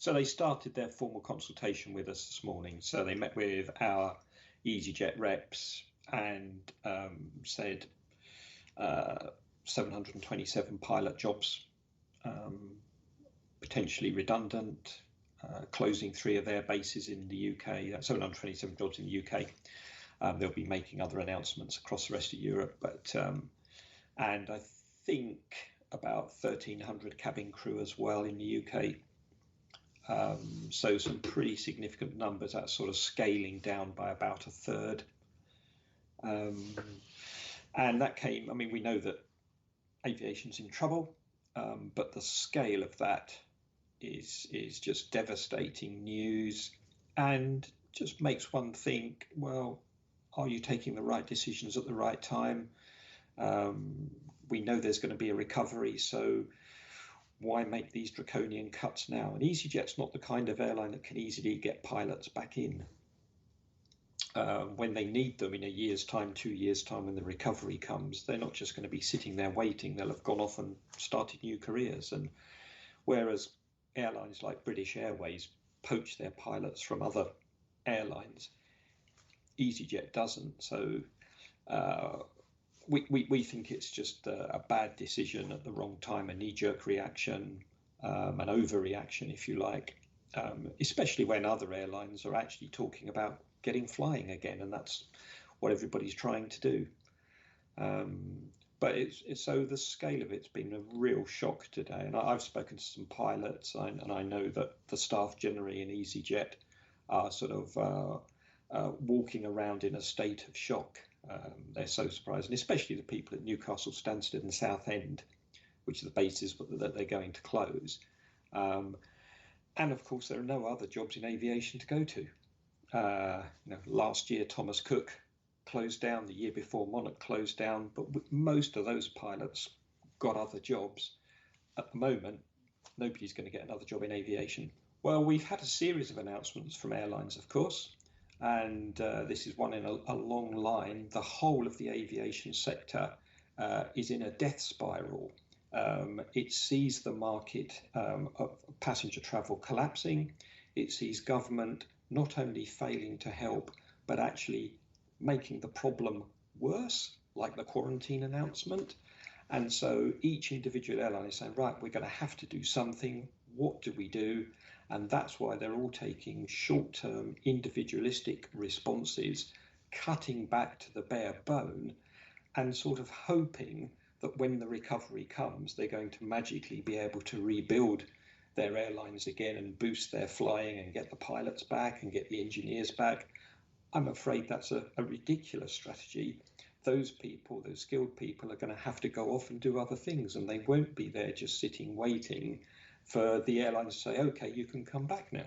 So they started their formal consultation with us this morning. So they met with our EasyJet reps and said 727 pilot jobs potentially redundant, closing 3 of their bases in the UK, 727 jobs in the UK. They'll be making other announcements across the rest of Europe, but and I think about 1,300 cabin crew as well in the UK. So some pretty significant numbers. That's sort of scaling down by about a third. And that came, I mean, we know that aviation's in trouble, but the scale of that is just devastating news, and just makes one think, well, are you taking the right decisions at the right time? We know there's going to be a recovery, so why make these draconian cuts now? And EasyJet's not the kind of airline that can easily get pilots back in when they need them in a year's time, 2 years' time, when the recovery comes. They're not just going to be sitting there waiting. They'll have gone off and started new careers. And whereas airlines like British Airways poach their pilots from other airlines, EasyJet doesn't. So we think it's just a bad decision at the wrong time, a knee-jerk reaction, an overreaction, if you like, especially when other airlines are actually talking about getting flying again, and that's what everybody's trying to do. But it's so the scale of it's been a real shock today. And I've spoken to some pilots, and I know that the staff generally in EasyJet are sort of walking around in a state of shock. They're so surprised, and especially the people at Newcastle, Stansted and Southend, which are the bases that they're going to close. And of course, there are no other jobs in aviation to go to. Last year, Thomas Cook closed down, the year before Monarch closed down, but most of those pilots got other jobs. At the moment, nobody's going to get another job in aviation. Well, we've had a series of announcements from airlines, of course, and this is one in a long line. The whole of the aviation sector is in a death spiral. It sees the market of passenger travel collapsing. It sees government not only failing to help, but actually making the problem worse, like the quarantine announcement. And so each individual airline is saying, right, we're going to have to do something. What do we do? And that's why they're all taking short-term individualistic responses, cutting back to the bare bone, and sort of hoping that when the recovery comes, they're going to magically be able to rebuild their airlines again and boost their flying and get the pilots back and get the engineers back. I'm afraid that's a ridiculous strategy. Those people, those skilled people, are going to have to go off and do other things, and they won't be there just sitting waiting for the airlines to say, okay, you can come back now.